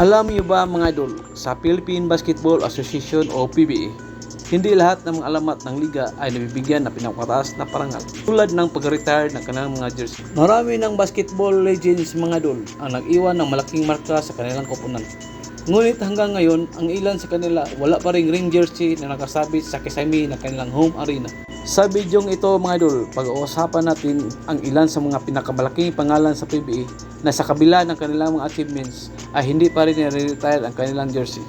Alam niyo ba mga idol, sa Philippine Basketball Association o PBA, hindi lahat ng mga alamat ng liga ay nabibigyan na pinakataas na parangal tulad ng pag-retire ng kanilang mga jersey. Marami ng basketball legends mga idol ang nag-iwan ng malaking marka sa kanilang koponan. Ngunit hanggang ngayon, ang ilan sa kanila wala pa ring ring jersey na nakasabit sa kisame ng kanilang home arena. Sa bidyong ito mga idol, pag-uusapan natin ang ilan sa mga pinakamalaking pangalan sa PBA na sa kabila ng kanilang mga achievements ay hindi pa rin nire-retire ang kanilang jersey.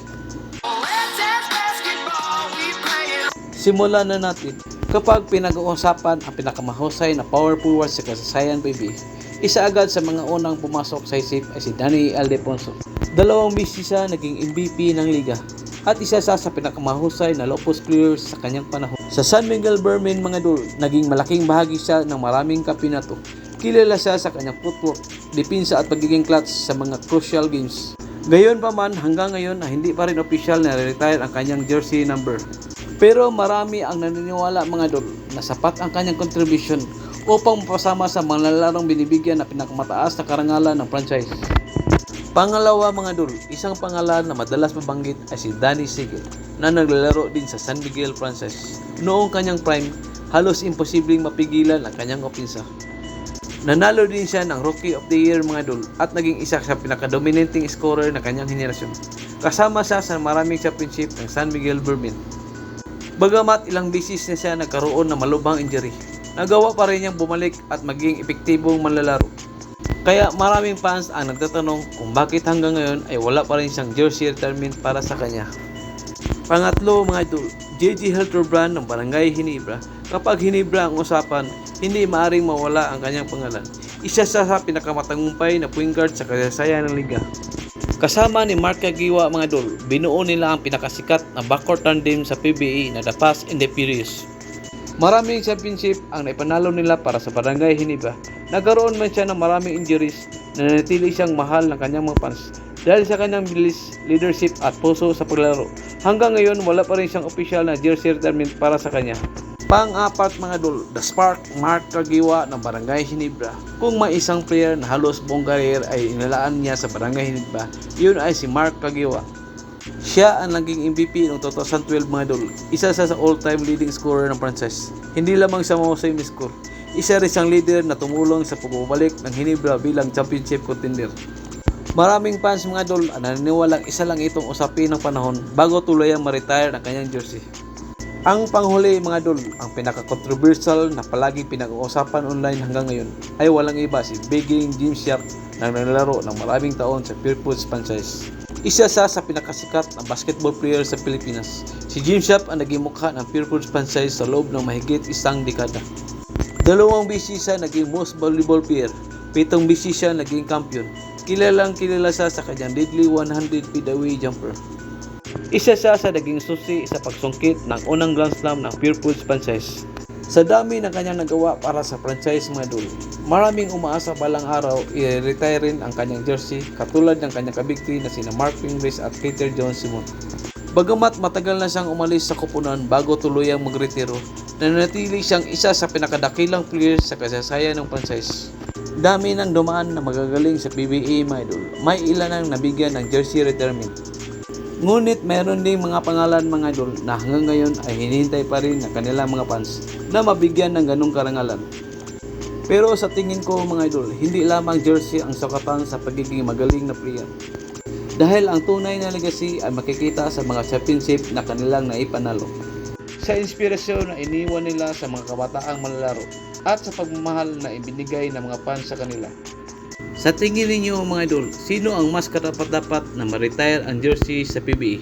Simulan na natin. Kapag pinag-uusapan ang pinakamahusay na power forward sa kasaysayan PBA, isa agad sa mga unang pumasok sa isip ay si Danny Ildefonso. 2 beses siya naging MVP ng liga at isa sa pinakamahusay na low-post players sa kanyang panahon. Sa San Miguel Bermin mga idol, naging malaking bahagi siya ng maraming kampyonato. Kilala siya sa kanyang footwork, depensa at pagiging clutch sa mga crucial games. Gayon pa man, hanggang ngayon ay hindi pa rin official na retire ang kanyang jersey number. Pero marami ang naniniwala mga idol na sapat ang kanyang contribution upang mapasama sa mga larong binibigyan na pinakamataas na karangalan ng franchise. Pangalawa mga idol, isang pangalan na madalas mabanggit ay si Danny Segal na naglalaro din sa San Miguel franchise. Noong kanyang prime, halos imposibleng mapigilan ang kanyang opensa. Nanalo din siya ng Rookie of the Year mga idol at naging isa sa pinaka-dominating scorer ng kanyang henerasyon. Kasama siya sa maraming championship ng San Miguel Bermin. Bagamat ilang beses na siya nagkaroon ng malubhang injury, nagawa pa rin niyang bumalik at maging epektibong manlalaro. Kaya maraming fans ang nagtatanong kung bakit hanggang ngayon ay wala pa rin siyang jersey retirement para sa kanya. Pangatlo mga idol, JJ Hildebrand ng Barangay Ginebra. Kapag Ginebra ang usapan, hindi maaring mawala ang kanyang pangalan. Isa sa pinakamatagumpay na point guard sa kasaysayan ng liga. Kasama ni Mark Caguioa mga idol, binuo nila ang pinakasikat na backcourt tandem sa PBA na The Fast and the Furious. Maraming championship ang naipanalo nila para sa Barangay Ginebra. Nagkaroon man siya ng maraming injuries na nanatili siyang mahal ng kanyang mga fans dahil sa kanyang bilis, leadership at puso sa paglaro. Hanggang ngayon wala pa rin siyang official na jersey retirement para sa kanya. Pang-apat mga idol, The Spark, Mark Caguioa ng Barangay Ginebra. Kung may isang player na halos buong career ay inilaan niya sa Barangay Ginebra, yun ay si Mark Caguioa. Siya ang naging MVP noong 2012 mga idol. Isa sa all-time leading scorer ng franchise. Hindi lamang sa mahusay na score, isa rin siyang leader na tumulong sa pagbabalik ng Ginebra bilang championship contender. Maraming fans mga idol ang naniniwalang isa lang itong usapin ng panahon bago tuluyang ma-retire ng kanyang jersey. Ang panghuli mga idol, ang pinaka-controversial na palaging pinag-uusapan online hanggang ngayon ay walang iba si Biggie Gymshark na naglalaro ng maraming taon sa Purefoods franchise. Isa sa pinakasikat na basketball player sa Pilipinas. Si Gymshark ang naging mukha ng Purefoods franchise sa loob ng mahigit isang dekada. 2 beses siya naging most valuable player, 7 beses siya naging kampiyon. Kilala siya sa kanyang deadly 100 feet away jumper. Isa siya sa naging susi sa pagsungkit ng unang Grand Slam ng Purefoods franchise. Sa dami ng kanyang nagawa para sa franchise mga idol, maraming umaasa balang araw i-retire rin ang kanyang jersey katulad ng kanyang kabigti na sina Mark Fingers at Peter John Simon. Bagamat matagal na siyang umalis sa koponan bago tuluyang magretiro, nanatili siyang isa sa pinakadakilang players sa kasaysayan ng franchise. Dami ng dumaan na magagaling sa PBA mga idol, may ilan ang nabigyan ng jersey retirement. Ngunit meron ding mga pangalan mga idol na hanggang ngayon ay hinihintay pa rin ng kanilang mga fans na mabigyan ng ganung karangalan. Pero sa tingin ko mga idol, hindi lamang jersey ang sukatan sa pagiging magaling na player. Dahil ang tunay na legacy ay makikita sa mga championship na kanilang naipanalo. Sa inspirasyon na iniwan nila sa mga kabataang manlalaro at sa pagmamahal na ibinigay ng mga fans sa kanila. Sa tingin ninyo mga idol, sino ang mas karapat-dapat na ma-retire ang jersey sa PBA?